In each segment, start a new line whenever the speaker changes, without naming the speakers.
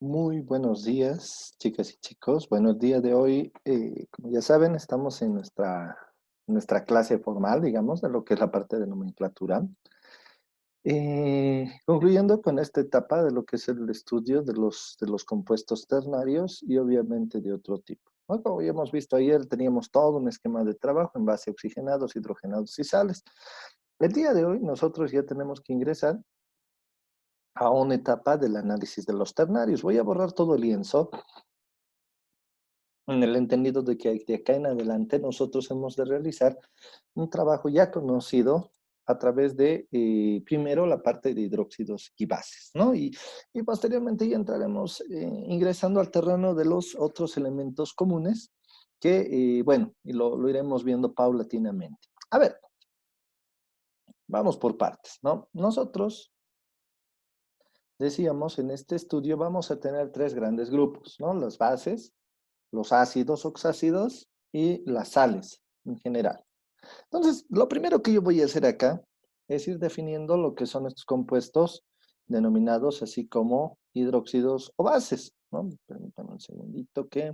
Muy buenos días, chicas y chicos. Bueno, el día de hoy, como ya saben, estamos en nuestra clase formal, digamos, de lo que es la parte de nomenclatura. Concluyendo con esta etapa de lo que es el estudio de los compuestos ternarios y obviamente de otro tipo, ¿no? Como ya hemos visto ayer, teníamos todo un esquema de trabajo en base a oxigenados, hidrogenados y sales. El día de hoy nosotros ya tenemos que ingresar a una etapa del análisis de los ternarios. Voy a borrar todo el lienzo en el entendido de que de acá en adelante nosotros hemos de realizar un trabajo ya conocido a través de, primero, la parte de hidróxidos y bases, ¿no? Y posteriormente ya entraremos ingresando al terreno de los otros elementos comunes que, bueno, y lo iremos viendo paulatinamente. A ver, vamos por partes, ¿no? Nosotros decíamos, en este estudio vamos a tener tres grandes grupos, ¿no? Las bases, los ácidos oxácidos y las sales en general. Entonces, lo primero que yo voy a hacer acá es ir definiendo lo que son estos compuestos denominados así como hidróxidos o bases, ¿no? Permítanme un segundito que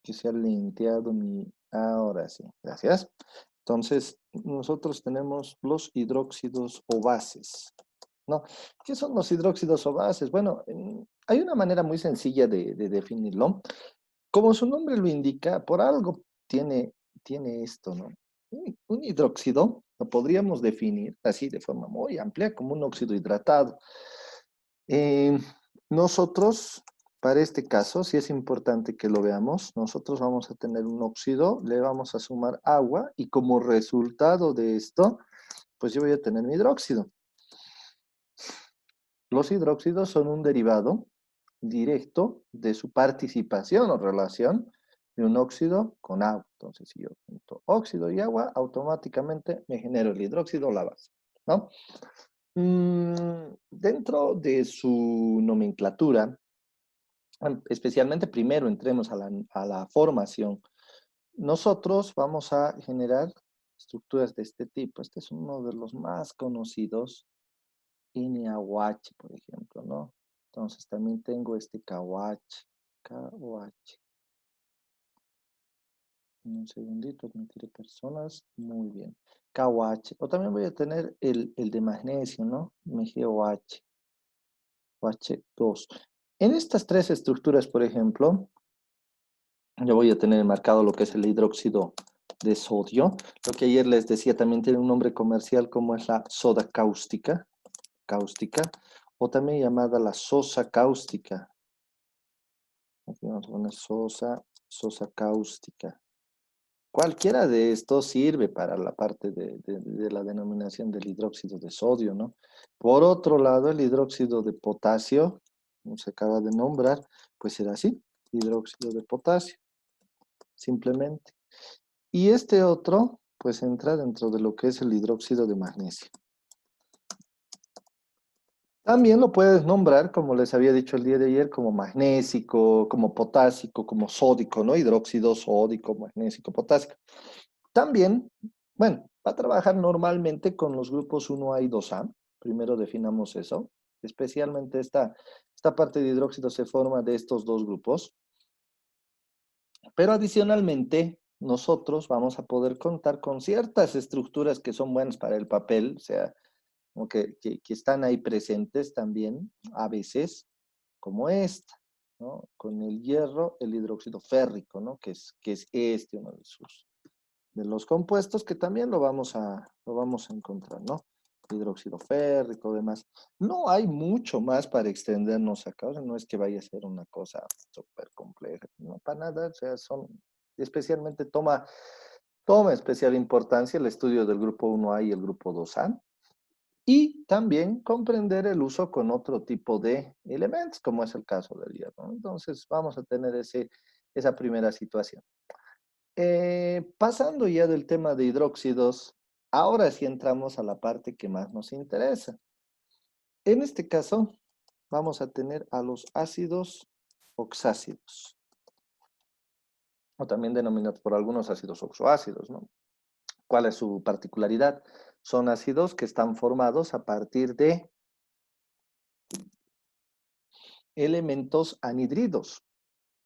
se ha linteado mi... Ahora sí, gracias. Entonces, nosotros tenemos los hidróxidos o bases, ¿no? ¿Qué son los hidróxidos o bases? Bueno, hay una manera muy sencilla de definirlo. Como su nombre lo indica, por algo tiene esto, ¿no? Un hidróxido lo podríamos definir así de forma muy amplia como un óxido hidratado. Eh, nosotros, para este caso, sí es importante que lo veamos, nosotros vamos a tener un óxido, le vamos a sumar agua y como resultado de esto, pues yo voy a tener mi hidróxido. Los hidróxidos son un derivado directo de su participación o relación de un óxido con agua. Entonces, si yo junto óxido y agua, automáticamente me genero el hidróxido o la base, ¿no? Dentro de su nomenclatura, especialmente primero entremos a la formación. Nosotros vamos a generar estructuras de este tipo. Este es uno de los más conocidos, NaOH, por ejemplo, ¿no? Entonces también tengo este KOH, KOH. Un segundito, admitir personas. Muy bien. KOH. O también voy a tener el de magnesio, ¿no? MgOH, OH2. En estas tres estructuras, por ejemplo, yo voy a tener marcado lo que es el hidróxido de sodio. Lo que ayer les decía también tiene un nombre comercial como es la soda cáustica, o también llamada la sosa cáustica. Aquí vamos a poner sosa cáustica. Cualquiera de estos sirve para la parte de la denominación del hidróxido de sodio, ¿no? Por otro lado, el hidróxido de potasio, como se acaba de nombrar, pues será así, hidróxido de potasio, simplemente. Y este otro, pues entra dentro de lo que es el hidróxido de magnesio. También lo puedes nombrar, como les había dicho el día de ayer, como magnésico, como potásico, como sódico, ¿no? Hidróxido sódico, magnésico, potásico. También, bueno, va a trabajar normalmente con los grupos 1A y 2A. Primero definamos eso. Especialmente esta parte de hidróxido se forma de estos dos grupos. Pero adicionalmente, nosotros vamos a poder contar con ciertas estructuras que son buenas para el papel, o sea, como que están ahí presentes también a veces, como esta, ¿no? Con el hierro, el hidróxido férrico, ¿no? Que es este uno de los compuestos que también lo vamos a encontrar, ¿no? Hidróxido férrico, demás. No hay mucho más para extendernos acá, o sea, no es que vaya a ser una cosa súper compleja, no para nada, o sea, especialmente toma especial importancia el estudio del grupo 1A y el grupo 2A, y también comprender el uso con otro tipo de elementos, como es el caso del hierro, ¿no? Entonces, vamos a tener esa primera situación. Pasando ya del tema de hidróxidos, ahora sí entramos a la parte que más nos interesa. En este caso, vamos a tener a los ácidos oxácidos, o también denominados por algunos ácidos oxoácidos, ¿no? ¿Cuál es su particularidad? Son ácidos que están formados a partir de elementos anhidridos,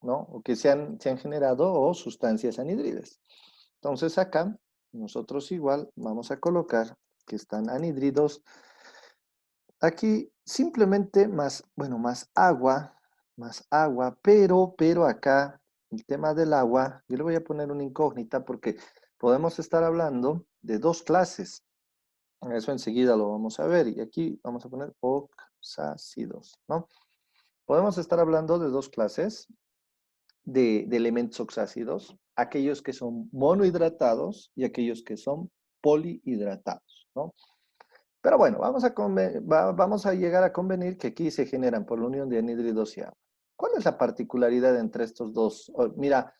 ¿no? O que se han generado o sustancias anhidridas. Entonces acá nosotros igual vamos a colocar que están anhidridos. Aquí simplemente más, bueno, más agua, pero acá el tema del agua, yo le voy a poner una incógnita porque podemos estar hablando de dos clases. Eso enseguida lo vamos a ver y aquí vamos a poner oxácidos, ¿no? Podemos estar hablando de dos clases de elementos oxácidos, aquellos que son monohidratados y aquellos que son polihidratados, ¿no? Pero bueno, vamos a llegar a convenir que aquí se generan por la unión de anhídridos y agua. ¿Cuál es la particularidad entre estos dos? Mira,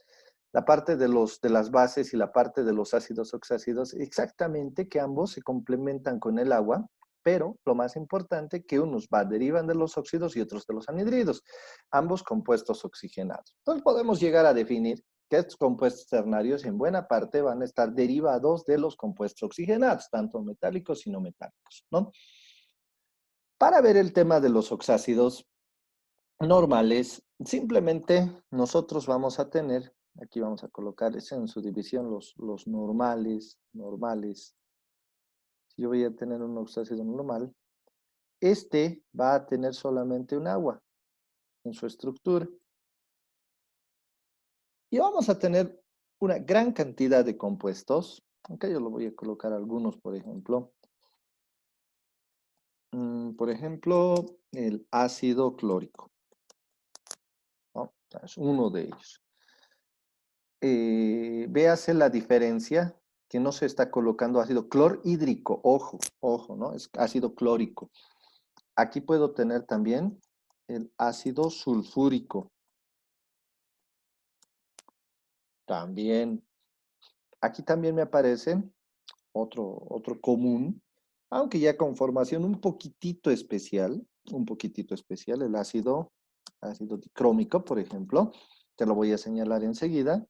la parte de las bases y la parte de los ácidos oxácidos, exactamente que ambos se complementan con el agua, pero lo más importante que unos derivan de los óxidos y otros de los anhídridos, ambos compuestos oxigenados. Entonces podemos llegar a definir que estos compuestos ternarios en buena parte van a estar derivados de los compuestos oxigenados, tanto metálicos y no metálicos, ¿no? Para ver el tema de los oxácidos normales, simplemente nosotros vamos a tener, aquí vamos a colocar en su división los normales. Si yo voy a tener un oxácido normal, este va a tener solamente un agua en su estructura. Y vamos a tener una gran cantidad de compuestos. Aunque yo lo voy a colocar algunos, por ejemplo. Por ejemplo, el ácido clórico, ¿no? Es uno de ellos. Véase la diferencia que no se está colocando ácido clorhídrico. Ojo, ojo, ¿no? Es ácido clórico. Aquí puedo tener también el ácido sulfúrico. También. Aquí también me aparece otro común, aunque ya con formación un poquitito especial, el ácido dicrómico, por ejemplo, te lo voy a señalar enseguida,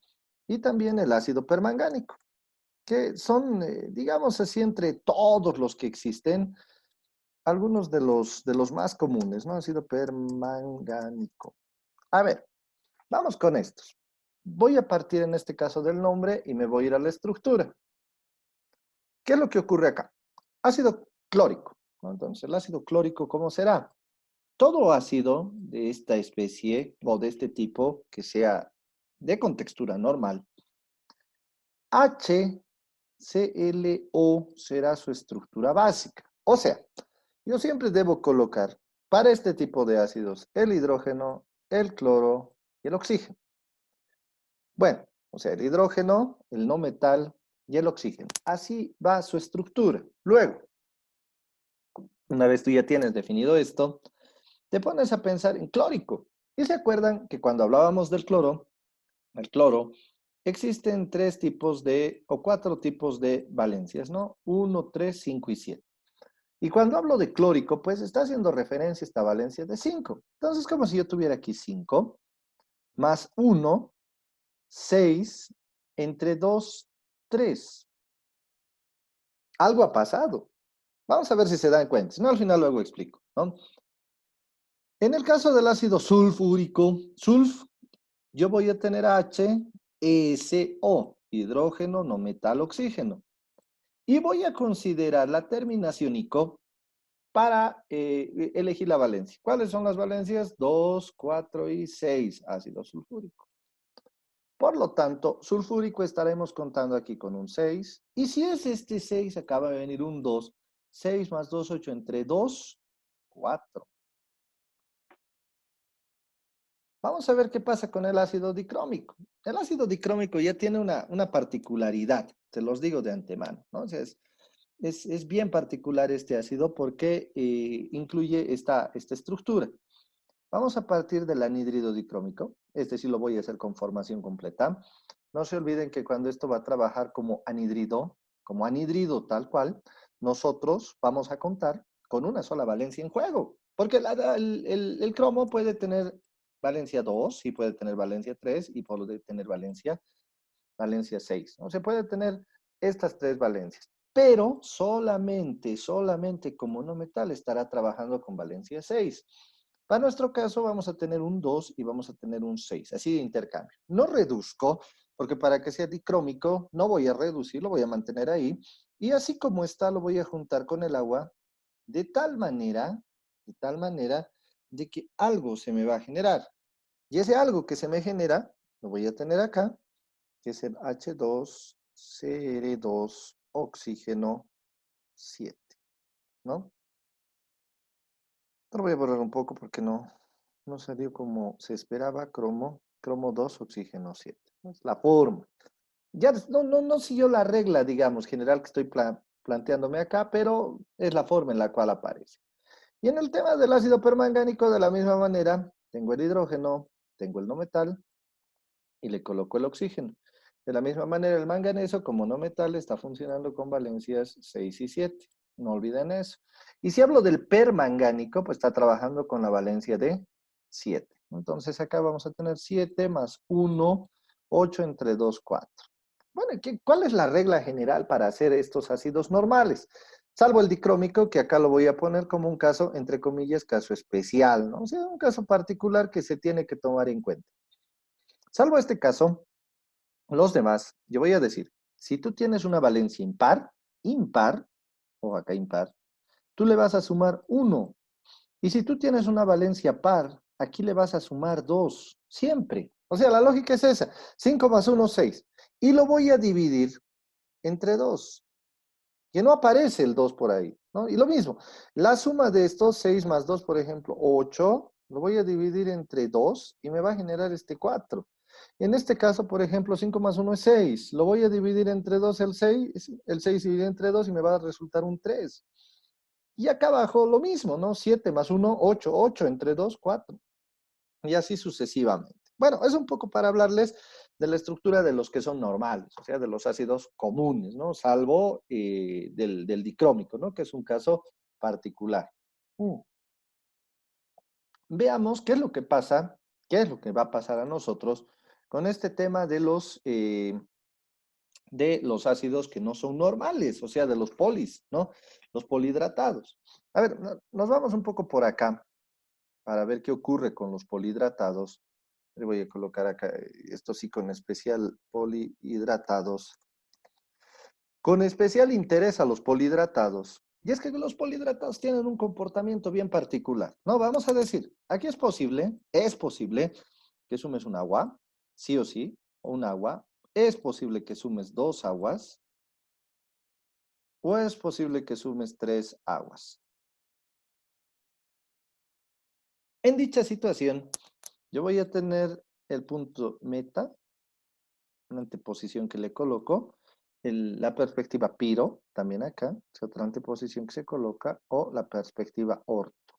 y también el ácido permangánico, que son, digamos así, entre todos los que existen, algunos de los más comunes, ¿no? Ácido permangánico. A ver, vamos con estos. Voy a partir en este caso del nombre y me voy a ir a la estructura. ¿Qué es lo que ocurre acá? Ácido clórico, ¿no? Entonces, el ácido clórico, ¿cómo será? Todo ácido de esta especie o de este tipo que sea de contextura normal, HClO será su estructura básica. O sea, yo siempre debo colocar para este tipo de ácidos el hidrógeno, el cloro y el oxígeno. Bueno, o sea, el hidrógeno, el no metal y el oxígeno. Así va su estructura. Luego, una vez tú ya tienes definido esto, te pones a pensar en clórico. Y se acuerdan que cuando hablábamos del cloro, el cloro, existen tres tipos o cuatro tipos de valencias, ¿no? 1, 3, 5 y 7. Y cuando hablo de clórico, pues está haciendo referencia a esta valencia de 5. Entonces, como si yo tuviera aquí 5, más 1, 6, entre 2, 3. Algo ha pasado. Vamos a ver si se dan cuenta. Si no, al final luego explico, ¿no? En el caso del ácido sulfúrico, yo voy a tener HSO, hidrógeno, no metal, oxígeno. Y voy a considerar la terminación ICO para elegir la valencia. ¿Cuáles son las valencias? 2, 4 y 6, ácido sulfúrico. Por lo tanto, sulfúrico estaremos contando aquí con un 6. Y si es este 6, acaba de venir un 2. 6 más 2, 8, entre 2, 4. Vamos a ver qué pasa con el ácido dicrómico. El ácido dicrómico ya tiene una particularidad, te los digo de antemano, ¿no? O sea, es bien particular este ácido porque incluye esta estructura. Vamos a partir del anhídrido dicrómico. Este sí lo voy a hacer con formación completa. No se olviden que cuando esto va a trabajar como anhídrido tal cual, nosotros vamos a contar con una sola valencia en juego. Porque el cromo puede tener valencia 2 y puede tener valencia 3 y puede tener valencia 6. ¿No? Se puede tener estas tres valencias. Pero solamente como no metal estará trabajando con valencia 6. Para nuestro caso vamos a tener un 2 y vamos a tener un 6, así de intercambio. No reduzco, porque para que sea dicrómico no voy a reducir, lo voy a mantener ahí. Y así como está, lo voy a juntar con el agua de tal manera, de tal manera, de que algo se me va a generar. Y ese algo que se me genera, lo voy a tener acá, que es el H2Cr2 oxígeno 7, ¿no? Lo voy a borrar un poco porque no salió como se esperaba, cromo 2 oxígeno 7. Es la forma. Ya no siguió la regla, digamos, general que estoy planteándome acá, pero es la forma en la cual aparece. Y en el tema del ácido permangánico, de la misma manera, tengo el hidrógeno, tengo el no metal y le coloco el oxígeno. De la misma manera, el manganeso, como no metal, está funcionando con valencias 6 y 7. No olviden eso. Y si hablo del permangánico, pues está trabajando con la valencia de 7. Entonces acá vamos a tener 7 más 1, 8 entre 2, 4. Bueno, ¿cuál es la regla general para hacer estos ácidos normales? Salvo el dicrómico, que acá lo voy a poner como un caso, entre comillas, caso especial, ¿no? O sea, un caso particular que se tiene que tomar en cuenta. Salvo este caso, los demás, yo voy a decir, si tú tienes una valencia impar, o acá impar, tú le vas a sumar 1. Y si tú tienes una valencia par, aquí le vas a sumar 2, siempre. O sea, la lógica es esa, 5 más 1, 6. Y lo voy a dividir entre 2, que no aparece el 2 por ahí, ¿no? Y lo mismo, la suma de estos, 6 más 2, por ejemplo, 8, lo voy a dividir entre 2 y me va a generar este 4. En este caso, por ejemplo, 5 más 1 es 6. Lo voy a dividir entre 2 el 6 dividido entre 2 y me va a resultar un 3. Y acá abajo lo mismo, ¿no? 7 más 1, 8. 8 entre 2, 4. Y así sucesivamente. Bueno, es un poco para hablarles de la estructura de los que son normales, o sea, de los ácidos comunes, ¿no? Salvo del dicrómico, ¿no? Que es un caso particular. Mm. Veamos qué es lo que pasa, qué es lo que va a pasar a nosotros con este tema de los ácidos que no son normales, o sea, de los polis, ¿no? Los polihidratados. A ver, nos vamos un poco por acá para ver qué ocurre con los polihidratados. Le voy a colocar acá, esto sí, con especial polihidratados. Con especial interés a los polihidratados. Y es que los polihidratados tienen un comportamiento bien particular. No, vamos a decir, aquí es posible que sumes un agua, sí o sí, o un agua. Es posible que sumes dos aguas, o es posible que sumes tres aguas. En dicha situación, yo voy a tener el punto meta, una anteposición que le coloco, la perspectiva piro, también acá, es otra anteposición que se coloca, o la perspectiva orto.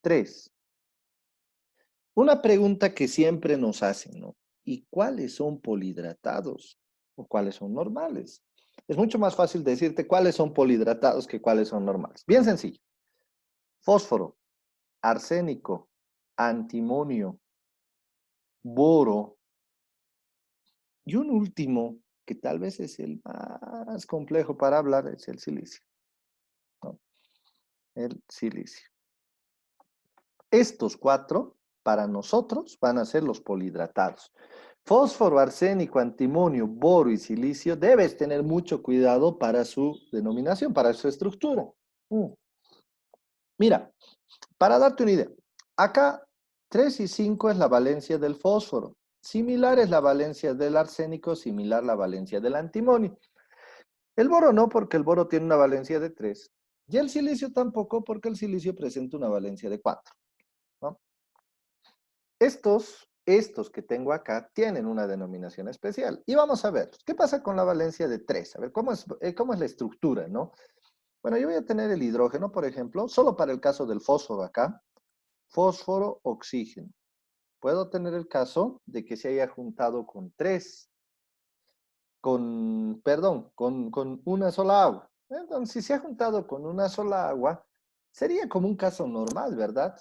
3. Una pregunta que siempre nos hacen, ¿no? ¿Y cuáles son polihidratados o cuáles son normales? Es mucho más fácil decirte cuáles son polihidratados que cuáles son normales. Bien sencillo. Fósforo, arsénico, antimonio, boro y un último que tal vez es el más complejo para hablar, es el silicio, ¿no? El silicio. Estos cuatro, para nosotros, van a ser los polihidratados. Fósforo, arsénico, antimonio, boro y silicio, debes tener mucho cuidado para su denominación, para su estructura. Mira, para darte una idea, acá 3 y 5 es la valencia del fósforo. Similar es la valencia del arsénico, similar la valencia del antimonio. El boro no, porque el boro tiene una valencia de 3. Y el silicio tampoco, porque el silicio presenta una valencia de 4, ¿no? Estos que tengo acá tienen una denominación especial. Y vamos a ver, ¿qué pasa con la valencia de 3? A ver, cómo es la estructura, ¿no? Bueno, yo voy a tener el hidrógeno, por ejemplo, solo para el caso del fósforo acá. Fósforo, oxígeno. Puedo tener el caso de que se haya juntado con 3, perdón, con una sola agua. Entonces, si se ha juntado con una sola agua, sería como un caso normal, ¿verdad?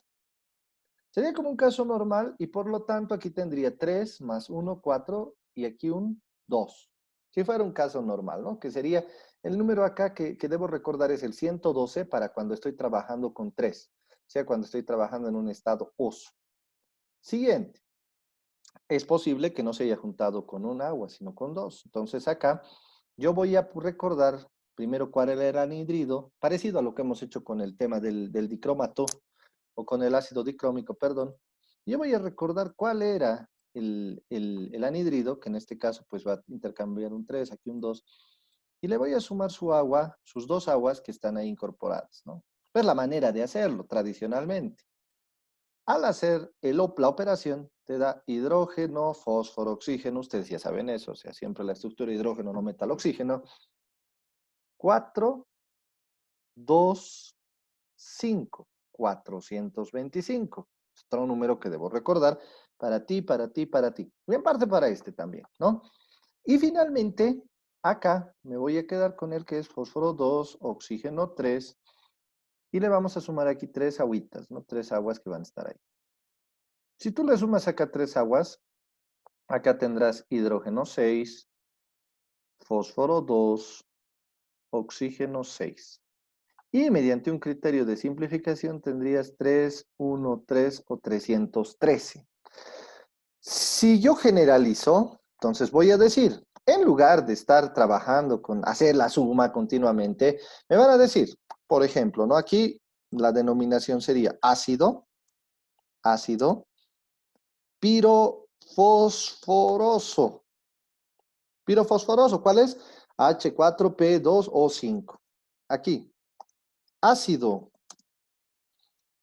Sería como un caso normal y por lo tanto aquí tendría 3 más 1, 4 y aquí un 2. Si fuera un caso normal, ¿no? Que sería el número acá que debo recordar es el 112 para cuando estoy trabajando con 3. sea cuando estoy trabajando en un estado oso. Siguiente, es posible que no se haya juntado con un agua, sino con dos. Entonces acá yo voy a recordar primero cuál era el anhidrido, parecido a lo que hemos hecho con el tema del dicromato, o con el ácido dicrómico, perdón. Yo voy a recordar cuál era el anhidrido, que en este caso pues va a intercambiar un 3, aquí un 2, y le voy a sumar su agua, sus dos aguas que están ahí incorporadas, ¿no? Es la manera de hacerlo tradicionalmente. Al hacer la operación, te da hidrógeno, fósforo, oxígeno. Ustedes ya saben eso, o sea, siempre la estructura de hidrógeno no meta el oxígeno. 4, 2, 5, 425. Otro número que debo recordar para ti, para ti, para ti. Y en parte para este también, ¿no? Y finalmente, acá me voy a quedar con el que es fósforo 2, oxígeno 3, y le vamos a sumar aquí 3 agüitas, ¿no? 3 aguas que van a estar ahí. Si tú le sumas acá 3 aguas, acá tendrás hidrógeno 6, fósforo 2, oxígeno 6. Y mediante un criterio de simplificación tendrías 3, 1, 3 o 313. Si yo generalizo, entonces voy a decir, en lugar de estar trabajando con hacer la suma continuamente, me van a decir, por ejemplo, ¿no? Aquí la denominación sería ácido, ácido, pirofosforoso. Pirofosforoso, ¿cuál es? H4P2O5. Aquí, ácido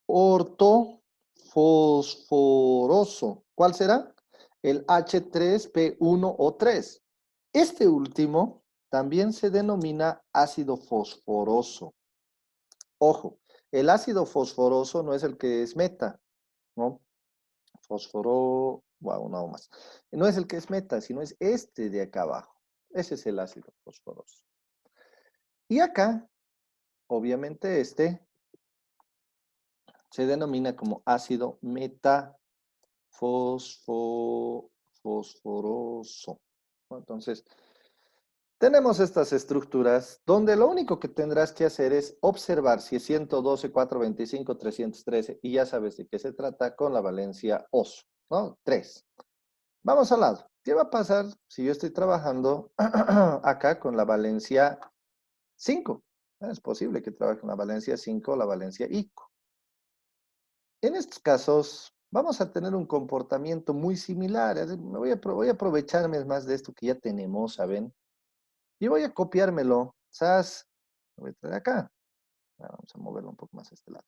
ortofosforoso. ¿Cuál será? El H3P1O3. Este último también se denomina ácido fosforoso. Ojo, el ácido fosforoso no es el que es meta, ¿no? Fosforo, wow, no más. No es el que es meta, sino es este de acá abajo. Ese es el ácido fosforoso. Y acá, obviamente este se denomina como ácido metafosforoso. Entonces, tenemos estas estructuras donde lo único que tendrás que hacer es observar si es 112, 425, 313 y ya sabes de qué se trata con la valencia oso, ¿no? 3. Vamos al lado. ¿Qué va a pasar si yo estoy trabajando acá con la valencia 5? Es posible que trabaje con la valencia 5 o la valencia ICO. En estos casos, vamos a tener un comportamiento muy similar. Voy a aprovecharme más de esto que ya tenemos, ¿saben? Y voy a copiármelo. ¿Sabes? Lo voy a traer acá. Vamos a moverlo un poco más a este lado.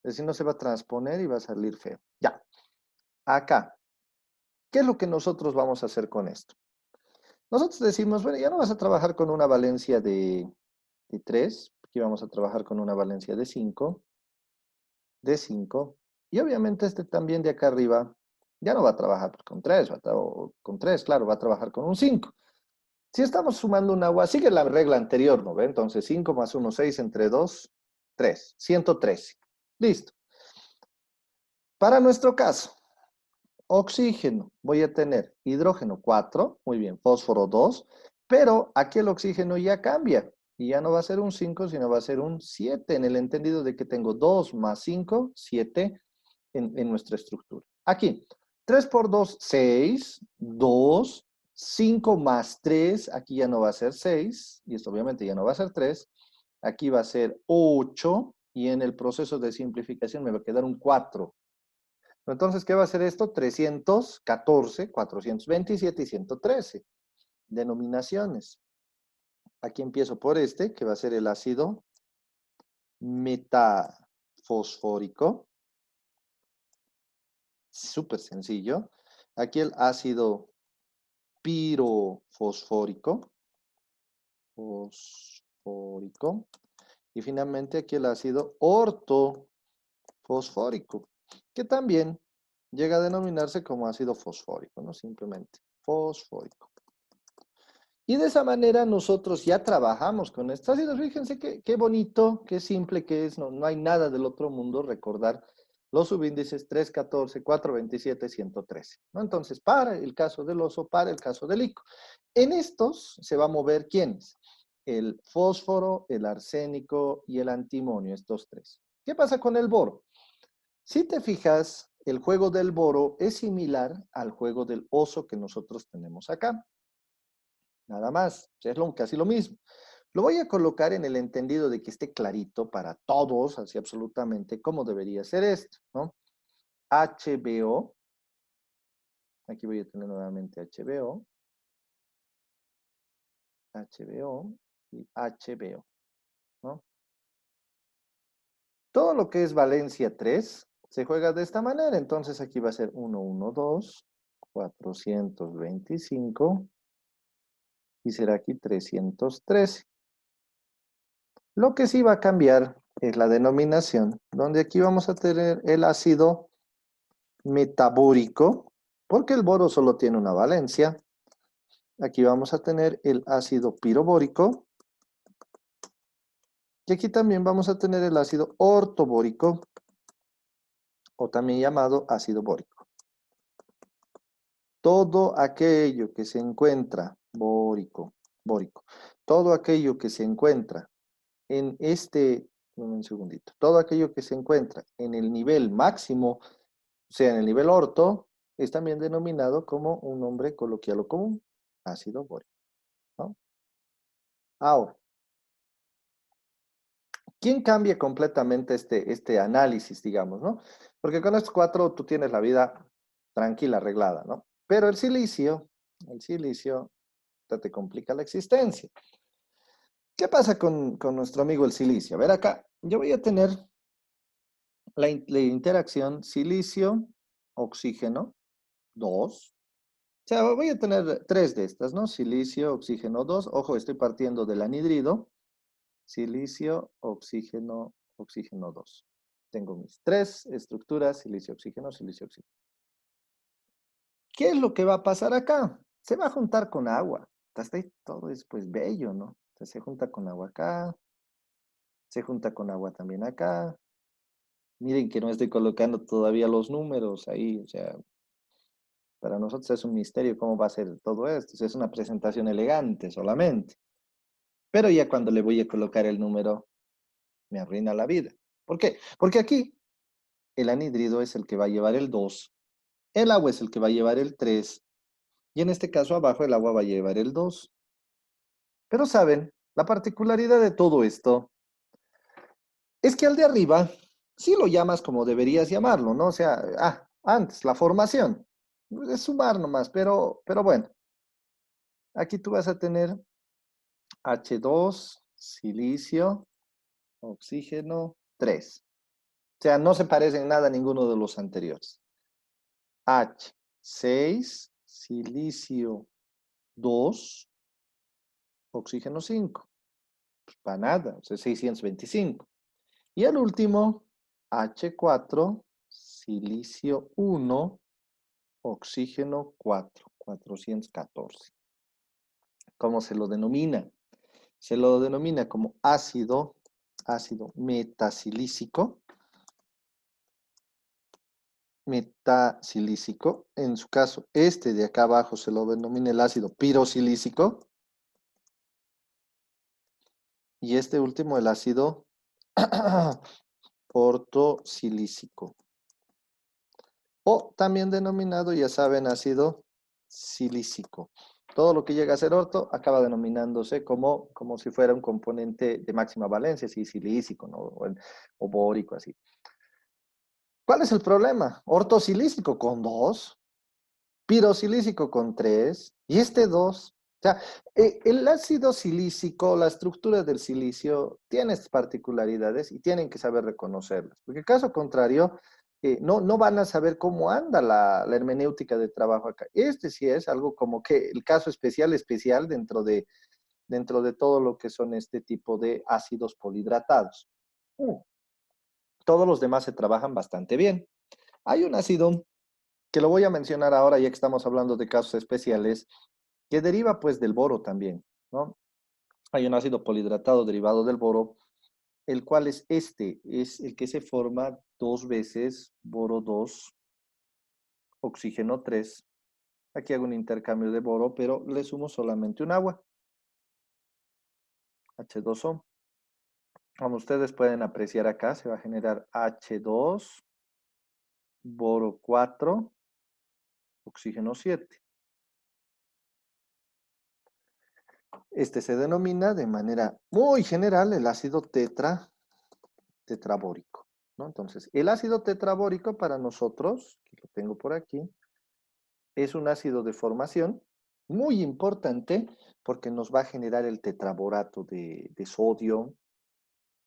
Si no se va a transponer y va a salir feo. Ya. Acá. ¿Qué es lo que nosotros vamos a hacer con esto? Nosotros decimos, bueno, ya no vas a trabajar con una valencia de 3. Aquí vamos a trabajar con una valencia de 5. De 5. Y obviamente este también de acá arriba ya no va a trabajar con 3, con 3, claro, va a trabajar con un 5. Si estamos sumando un agua, sigue la regla anterior, ¿no ve? Entonces 5 más 1, 6, entre 2, 3. 113. Listo. Para nuestro caso, oxígeno, voy a tener hidrógeno 4, muy bien, fósforo 2, pero aquí el oxígeno ya cambia. Y ya no va a ser un 5, sino va a ser un 7, en el entendido de que tengo 2 más 5, 7 en nuestra estructura. Aquí, 3 por 2, 6, 2, 5 más 3, aquí ya no va a ser 6, y esto obviamente ya no va a ser 3, aquí va a ser 8, y en el proceso de simplificación me va a quedar un 4. Entonces, ¿qué va a ser esto? 314, 427 y 113. Denominaciones. Aquí empiezo por este, que va a ser el ácido metafosfórico. Súper sencillo. Aquí el ácido pirofosfórico. Fosfórico. Y finalmente aquí el ácido ortofosfórico, que también llega a denominarse como ácido fosfórico, ¿no? Simplemente fosfórico. Y de esa manera nosotros ya trabajamos con estos ácidos. Fíjense qué bonito, qué simple que es. No, no hay nada del otro mundo recordar los subíndices 314, 427, 113. ¿No? Entonces, para el caso del oso, para el caso del ICO. En estos se va a mover ¿quiénes? El fósforo, el arsénico y el antimonio, estos tres. ¿Qué pasa con el boro? Si te fijas, el juego del boro es similar al juego del oso que nosotros tenemos acá. Nada más, es casi lo mismo. Lo voy a colocar en el entendido de que esté clarito para todos, así absolutamente, cómo debería ser esto, ¿no? HBO, aquí voy a tener nuevamente HBO y HBO, ¿no? Todo lo que es Valencia 3 se juega de esta manera, entonces aquí va a ser 112, 425 y será aquí 313. Lo que sí va a cambiar es la denominación, donde aquí vamos a tener el ácido metabórico, porque el boro solo tiene una valencia. Aquí vamos a tener el ácido pirobórico, y aquí también vamos a tener el ácido ortobórico, o también llamado ácido bórico. Todo aquello que se encuentra, bórico, todo aquello que se encuentra en un segundito, todo aquello que se encuentra en el nivel máximo, o sea, en el nivel orto, es también denominado como un nombre coloquial o común, ácido bórico, ¿no? Ahora, ¿quién cambia completamente este análisis, digamos, ¿no? Porque con estos cuatro tú tienes la vida tranquila, arreglada, ¿no? Pero el silicio te complica la existencia. ¿Qué pasa con nuestro amigo el silicio? A ver acá, yo voy a tener la interacción silicio-oxígeno 2. O sea, voy a tener tres de estas, ¿no? Silicio, oxígeno 2. Ojo, estoy partiendo del anhidrido. Silicio, oxígeno, oxígeno 2. Tengo mis tres estructuras, silicio, oxígeno, silicio, oxígeno. ¿Qué es lo que va a pasar acá? Se va a juntar con agua. Hasta ahí todo es pues bello, ¿no? Entonces se junta con agua acá, se junta con agua también acá. Miren que no estoy colocando todavía los números ahí, o sea, para nosotros es un misterio cómo va a ser todo esto. O sea, es una presentación elegante solamente. Pero ya cuando le voy a colocar el número, me arruina la vida. ¿Por qué? Porque aquí el anhídrido es el que va a llevar el 2, el agua es el que va a llevar el 3, y en este caso abajo el agua va a llevar el 2. Pero saben, la particularidad de todo esto es que al de arriba sí lo llamas como deberías llamarlo, ¿no? O sea, antes, la formación. Es sumar nomás, pero bueno, aquí tú vas a tener H2, silicio, oxígeno, 3. O sea, no se parece en nada a ninguno de los anteriores. H6, silicio 2, oxígeno 5. Pues para nada, o sea, 625. Y el último, H4, silicio 1, oxígeno 4, 414. ¿Cómo se lo denomina? Se lo denomina como ácido metacilícico. Metacilícico. En su caso, este de acá abajo se lo denomina el ácido pirocilícico. Y este último, el ácido ortocilícico. O también denominado, ya saben, ácido silícico. Todo lo que llega a ser orto acaba denominándose como si fuera un componente de máxima valencia, así silícico, ¿no? O bórico, así. ¿Cuál es el problema? Ortosilícico con 2, pirocilícico con 3 y este 2. O sea, el ácido silícico, la estructura del silicio, tiene estas particularidades y tienen que saber reconocerlas, porque caso contrario, no van a saber cómo anda la hermenéutica de trabajo acá. Este sí es algo como que el caso especial dentro de todo lo que son este tipo de ácidos polihidratados. Todos los demás se trabajan bastante bien. Hay un ácido que lo voy a mencionar ahora ya que estamos hablando de casos especiales, que deriva pues del boro también, ¿no? Hay un ácido polihidratado derivado del boro, el cual es el que se forma dos veces boro 2, oxígeno 3. Aquí hago un intercambio de boro, pero le sumo solamente un agua, H2O. Como ustedes pueden apreciar acá, se va a generar H2, boro 4, oxígeno 7. Este se denomina de manera muy general el ácido tetrabórico, ¿no? Entonces, el ácido tetrabórico para nosotros, que lo tengo por aquí, es un ácido de formación muy importante porque nos va a generar el tetraborato de sodio,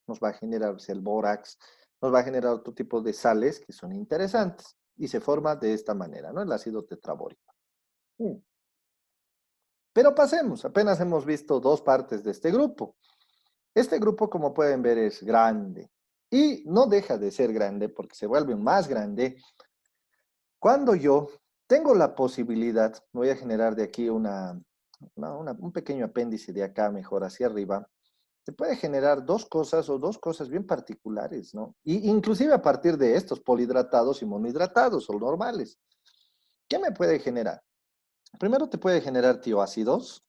nos va a generar el bórax, nos va a generar otro tipo de sales que son interesantes y se forma de esta manera, ¿no? El ácido tetrabórico. Mm. Pero pasemos, apenas hemos visto dos partes de este grupo. Este grupo, como pueden ver, es grande y no deja de ser grande porque se vuelve más grande cuando yo tengo la posibilidad, voy a generar de aquí un pequeño apéndice de acá mejor hacia arriba, se puede generar dos cosas o dos cosas bien particulares, ¿no? Y inclusive a partir de estos, polihidratados y monohidratados o normales. ¿Qué me puede generar? Primero te puede generar tioácidos,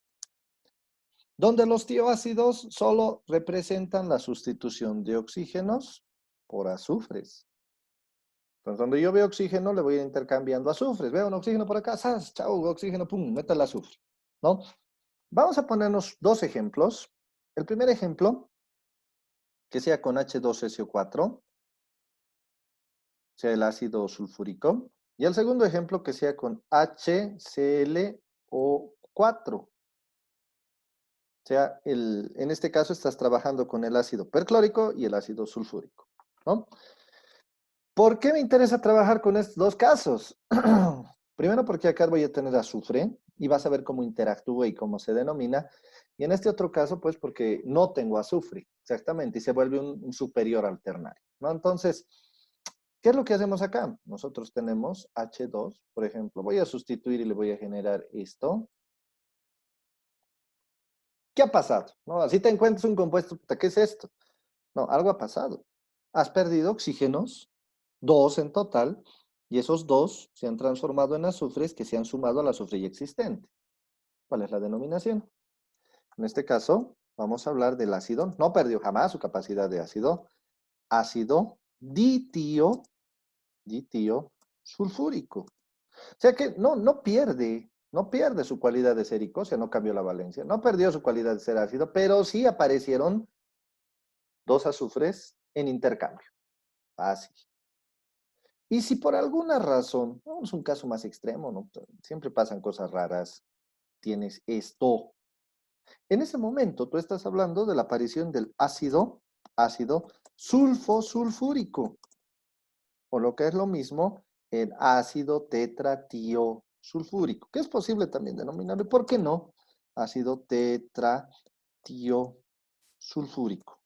donde los tioácidos solo representan la sustitución de oxígenos por azufres. Entonces, cuando yo veo oxígeno, le voy a ir intercambiando azufres. Veo un oxígeno por acá, ¡zas! Chau, oxígeno, pum, meta el azufre, ¿no? Vamos a ponernos dos ejemplos. El primer ejemplo, que sea con H2SO4, sea el ácido sulfúrico. Y el segundo ejemplo, que sea con HClO4. O sea, en este caso estás trabajando con el ácido perclórico y el ácido sulfúrico, ¿no? ¿Por qué me interesa trabajar con estos dos casos? Primero porque acá voy a tener azufre y vas a ver cómo interactúa y cómo se denomina. Y en este otro caso, pues porque no tengo azufre, exactamente, y se vuelve un superior alternario, ¿no? Entonces, ¿qué es lo que hacemos acá? Nosotros tenemos H2, por ejemplo. Voy a sustituir y le voy a generar esto. ¿Qué ha pasado? ¿No? Así te encuentras un compuesto, ¿qué es esto? No, algo ha pasado. Has perdido oxígenos, dos en total, y esos dos se han transformado en azufres que se han sumado al azufre ya existente. ¿Cuál es la denominación? En este caso, vamos a hablar del ácido. No perdió jamás su capacidad de ácido. Ácido ditio sulfúrico. O sea que no pierde su cualidad de ser icosia, no cambió la valencia, no perdió su cualidad de ser ácido, pero sí aparecieron dos azufres en intercambio. Fácil. Y si por alguna razón, no es un caso más extremo, ¿no? Siempre pasan cosas raras, tienes esto. En ese momento tú estás hablando de la aparición del ácido sulfosulfúrico, o lo que es lo mismo, el ácido tetratiosulfúrico, que es posible también denominarlo, ¿por qué no? Ácido tetratiosulfúrico.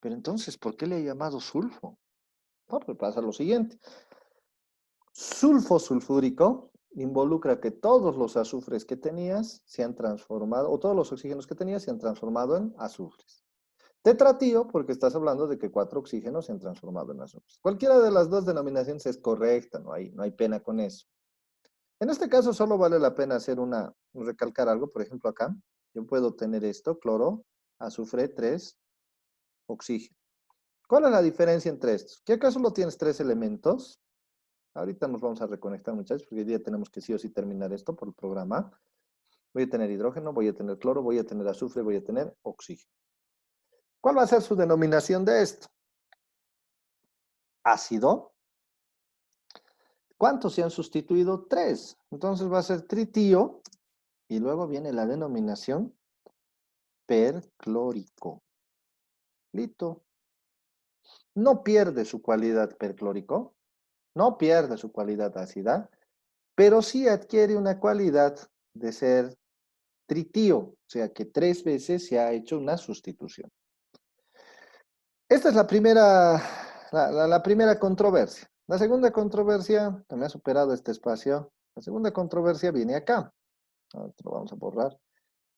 Pero entonces, ¿por qué le he llamado sulfo? No, pues pasa lo siguiente. Sulfosulfúrico involucra que todos los azufres que tenías se han transformado, o todos los oxígenos que tenías se han transformado en azufres. Tetratío, porque estás hablando de que cuatro oxígenos se han transformado en azufres. Cualquiera de las dos denominaciones es correcta, no hay pena con eso. En este caso solo vale la pena hacer recalcar algo, por ejemplo acá, yo puedo tener esto, cloro, azufre, 3, oxígeno. ¿Cuál es la diferencia entre estos? ¿Que acaso solo tienes tres elementos? Ahorita nos vamos a reconectar, muchachos, porque hoy día tenemos que sí o sí terminar esto por el programa. Voy a tener hidrógeno, voy a tener cloro, voy a tener azufre, voy a tener oxígeno. ¿Cuál va a ser su denominación de esto? Ácido. ¿Cuántos se han sustituido? Tres. Entonces va a ser tritío y luego viene la denominación perclórico. Listo. No pierde su cualidad perclórico, no pierde su cualidad ácida, pero sí adquiere una cualidad de ser tritío, o sea que tres veces se ha hecho una sustitución. Esta es la primera controversia. La segunda controversia, que me ha superado este espacio, la segunda controversia viene acá. Ahora lo vamos a borrar,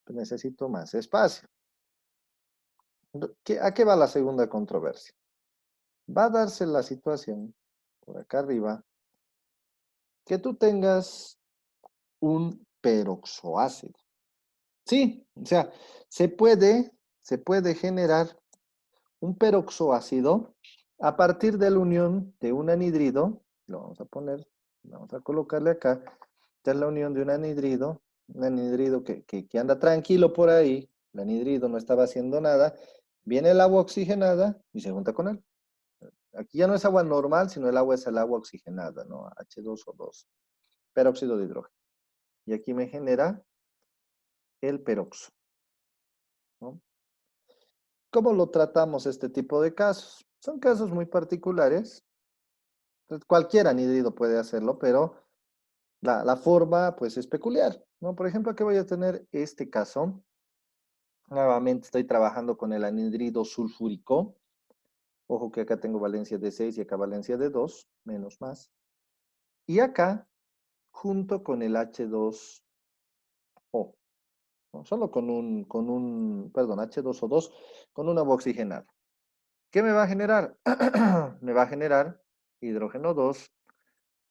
necesito más espacio. ¿A qué va la segunda controversia? Va a darse la situación, por acá arriba, que tú tengas un peroxoácido. Sí, o sea, se puede generar un peroxoácido a partir de la unión de un anhidrido, lo vamos a poner, vamos a colocarle acá, esta es la unión de un anhidrido que anda tranquilo por ahí, el anhidrido no estaba haciendo nada, viene el agua oxigenada y se junta con él. Aquí ya no es agua normal, sino el agua es el agua oxigenada, ¿no? H2O2, peróxido de hidrógeno. Y aquí me genera el peroxo, ¿no? ¿Cómo lo tratamos este tipo de casos? Son casos muy particulares. Cualquier anhidrido puede hacerlo, pero la forma pues es peculiar, ¿no? Por ejemplo, aquí voy a tener este caso. Nuevamente estoy trabajando con el anhidrido sulfúrico. Ojo que acá tengo valencia de 6 y acá valencia de 2, menos más. Y acá, junto con el H2O, ¿no? Solo perdón, H2O2, con una agua oxigenada. ¿Qué me va a generar? Me va a generar hidrógeno 2,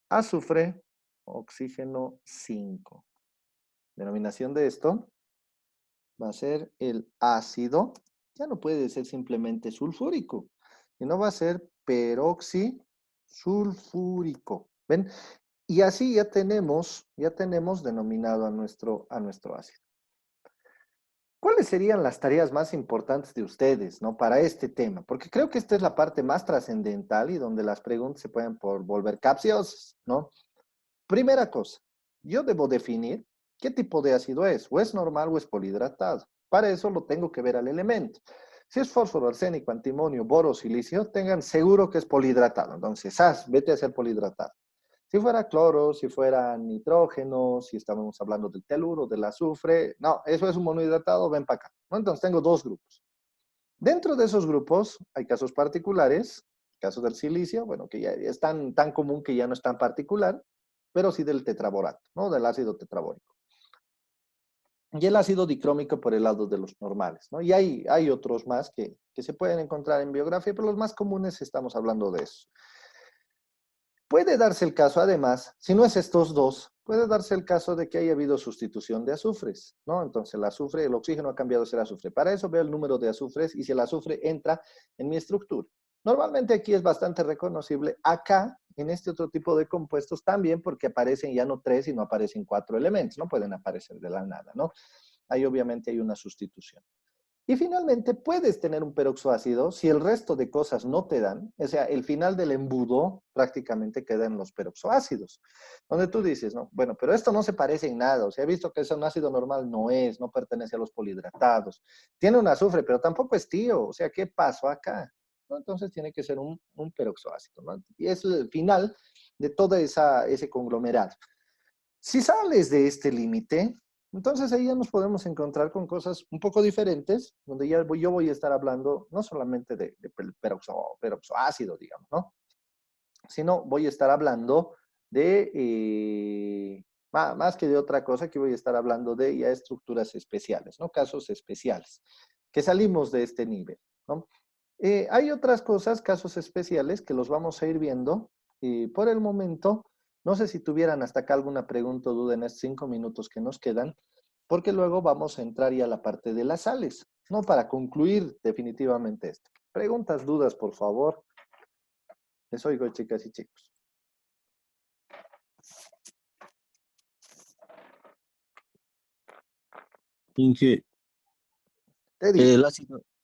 azufre, oxígeno 5. Denominación de esto va a ser el ácido. Ya no puede ser simplemente sulfúrico, sino va a ser peroxisulfúrico. ¿Ven? Y así ya tenemos denominado a nuestro ácido. ¿Cuáles serían las tareas más importantes de ustedes, ¿no? Para este tema? Porque creo que esta es la parte más trascendental y donde las preguntas se pueden volver capciosas, ¿no? Primera cosa, yo debo definir qué tipo de ácido es, o es normal o es polihidratado. Para eso lo tengo que ver al elemento. Si es fósforo, arsénico, antimonio, boro, silicio, tengan seguro que es polihidratado. Entonces, vete a ser polihidratado. Si fuera cloro, si fuera nitrógeno, si estábamos hablando del teluro, del azufre, no, eso es un monohidratado, ven para acá, ¿no? Entonces tengo dos grupos. Dentro de esos grupos hay casos particulares, caso del silicio, bueno, que ya es tan común que ya no es tan particular, pero sí del tetraborato, ¿no? Del ácido tetrabórico. Y el ácido dicrómico por el lado de los normales, ¿no? Y hay otros más que se pueden encontrar en biografía, pero los más comunes estamos hablando de eso. Puede darse el caso, además, si no es estos dos, puede darse el caso de que haya habido sustitución de azufres, ¿no? Entonces el azufre, el oxígeno ha cambiado a ser azufre. Para eso veo el número de azufres y si el azufre entra en mi estructura. Normalmente aquí es bastante reconocible. Acá, en este otro tipo de compuestos, también porque aparecen ya no 3, sino aparecen 4 elementos, no pueden aparecer de la nada, ¿no? Ahí obviamente hay una sustitución. Y finalmente puedes tener un peroxoácido si el resto de cosas no te dan, o sea, el final del embudo prácticamente queda en los peroxoácidos, donde tú dices, no, bueno, pero esto no se parece en nada, o sea, he visto que es un ácido normal, no pertenece a los polhidratados, tiene un azufre, pero tampoco es tío, o sea, ¿qué pasó acá? ¿No? Entonces tiene que ser un peroxoácido, ¿no? Y es el final de todo ese conglomerado. Si sales de este límite, entonces ahí ya nos podemos encontrar con cosas un poco diferentes, donde yo voy a estar hablando no solamente de peroxoácido, digamos, ¿no? Sino voy a estar hablando más que de otra cosa, que voy a estar hablando de ya estructuras especiales, ¿no? Casos especiales, que salimos de este nivel, ¿no? Hay otras cosas, casos especiales, que los vamos a ir viendo. Por el momento, no sé si tuvieran hasta acá alguna pregunta o duda en estos 5 minutos que nos quedan, porque luego vamos a entrar ya a la parte de las sales, ¿no? Para concluir definitivamente esto. Preguntas, dudas, por favor. Les oigo, chicas y chicos.
Inge,
Te digo.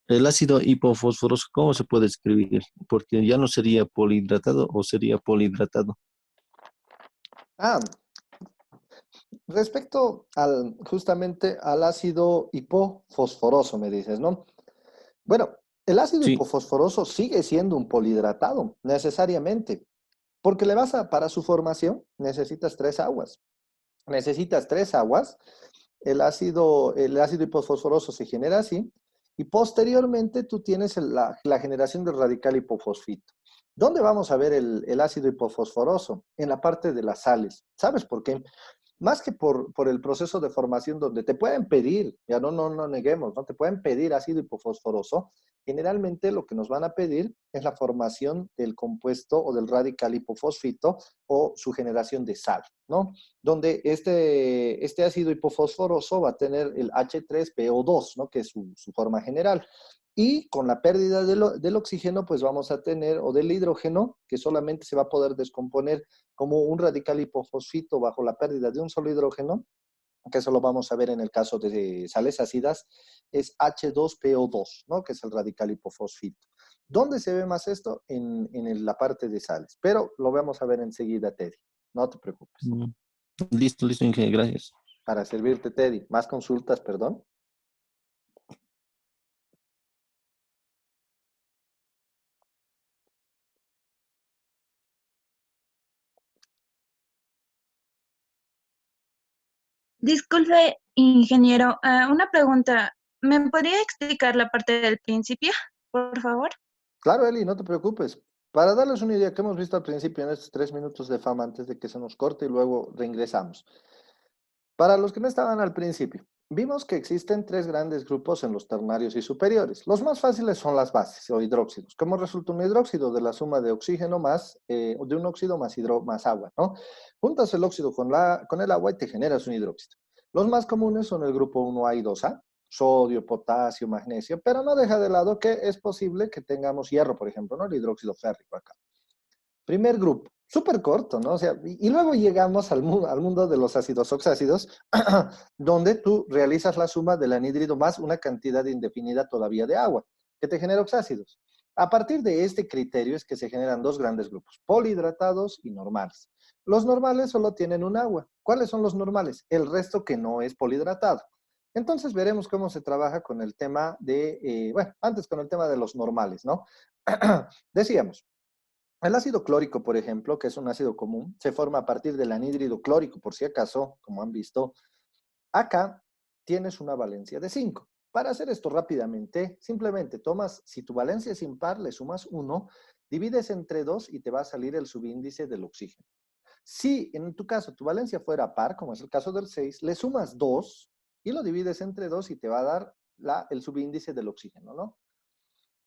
el ácido hipofosforoso, ¿cómo se puede escribir? Porque ya no sería polihidratado o sería polihidratado.
Ah, respecto justamente al ácido hipofosforoso, me dices, ¿no? Bueno, el ácido
Sí,
hipofosforoso sigue siendo un polihidratado, necesariamente, porque para su formación necesitas 3 aguas. Necesitas 3 aguas, el ácido hipofosforoso se genera así, y posteriormente tú tienes la generación del radical hipofosfito. ¿Dónde vamos a ver el ácido hipofosforoso? En la parte de las sales. ¿Sabes por qué? Más que por el proceso de formación donde te pueden pedir, ya no neguemos, ¿no? Te pueden pedir ácido hipofosforoso. Generalmente lo que nos van a pedir es la formación del compuesto o del radical hipofosfito o su generación de sal, ¿no? Donde este ácido hipofosforoso va a tener el H3PO2, ¿no? Que es su forma general. Y con la pérdida del oxígeno, pues vamos a tener, o del hidrógeno, que solamente se va a poder descomponer como un radical hipofosfito bajo la pérdida de un solo hidrógeno, que eso lo vamos a ver en el caso de sales ácidas, es H2PO2, ¿no? Que es el radical hipofosfito. ¿Dónde se ve más esto? En la parte de sales, pero lo vamos a ver enseguida, Teddy. No te preocupes.
Mm. Listo, listo, Inge, gracias.
Para servirte, Teddy. ¿Más consultas, perdón?
Disculpe, ingeniero, una pregunta. ¿Me podría explicar la parte del principio, por favor?
Claro, Eli, no te preocupes. Para darles una idea que hemos visto al principio en estos 3 minutos de fama antes de que se nos corte y luego reingresamos. Para los que no estaban al principio, vimos que existen 3 grandes grupos en los ternarios y superiores. Los más fáciles son las bases o hidróxidos. ¿Cómo resulta un hidróxido? De la suma de oxígeno más, de un óxido más agua, ¿no? Juntas el óxido con el agua y te generas un hidróxido. Los más comunes son el grupo 1A y 2A, sodio, potasio, magnesio, pero no deja de lado que es posible que tengamos hierro, por ejemplo, ¿no? El hidróxido férrico acá. Primer grupo, súper corto, ¿no? O sea, y luego llegamos al mundo de los ácidos oxácidos, donde tú realizas la suma del anhídrido más una cantidad indefinida todavía de agua, que te genera oxácidos. A partir de este criterio es que se generan 2 grandes grupos, polihidratados y normales. Los normales solo tienen un agua. ¿Cuáles son los normales? El resto que no es polihidratado. Entonces veremos cómo se trabaja con el tema bueno, antes con el tema de los normales, ¿no? Decíamos, el ácido clórico, por ejemplo, que es un ácido común, se forma a partir del anhídrido clórico, por si acaso, como han visto. Acá tienes una valencia de 5. Para hacer esto rápidamente, simplemente tomas, si tu valencia es impar, le sumas 1, divides entre 2 y te va a salir el subíndice del oxígeno. Si en tu caso tu valencia fuera par, como es el caso del 6, le sumas 2 y lo divides entre 2 y te va a dar el subíndice del oxígeno, ¿no?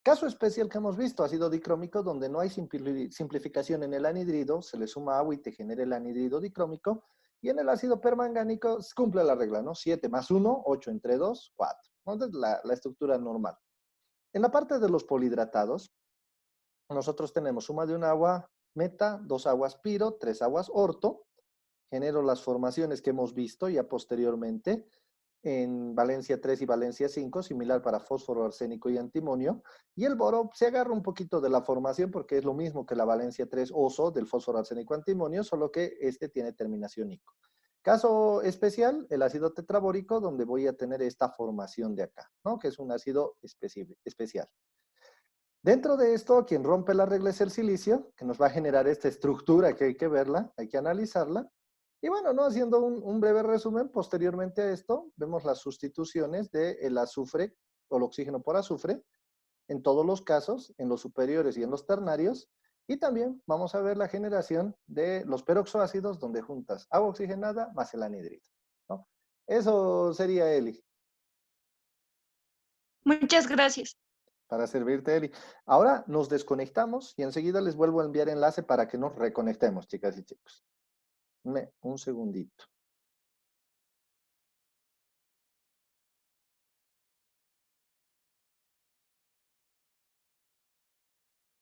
Caso especial que hemos visto, ácido dicrómico, donde no hay simplificación en el anhídrido, se le suma agua y te genera el anhídrido dicrómico, y en el ácido permangánico cumple la regla, ¿no? 7 más 1, 8 entre 2, 4. Entonces, la estructura normal. En la parte de los polihidratados, nosotros tenemos suma de un agua meta, 2 aguas piro, 3 aguas orto, genero las formaciones que hemos visto ya posteriormente, en valencia 3 y valencia 5, similar para fósforo, arsénico y antimonio. Y el boro se agarra un poquito de la formación porque es lo mismo que la valencia 3 oso del fósforo, arsénico, antimonio, solo que este tiene terminación ico. Caso especial, el ácido tetrabórico, donde voy a tener esta formación de acá, ¿no? Que es un ácido especial. Dentro de esto, quien rompe la regla es el silicio, que nos va a generar esta estructura que hay que verla, hay que analizarla. Y bueno, ¿no? Haciendo un breve resumen, posteriormente a esto, vemos las sustituciones del azufre o el oxígeno por azufre, en todos los casos, en los superiores y en los ternarios. Y también vamos a ver la generación de los peroxoácidos, donde juntas agua oxigenada más el anhídrido, ¿no? Eso sería, Eli,
Muchas gracias.
para servirte, Eli. Ahora nos desconectamos y enseguida les vuelvo a enviar enlace para que nos reconectemos, chicas y chicos. Un segundito.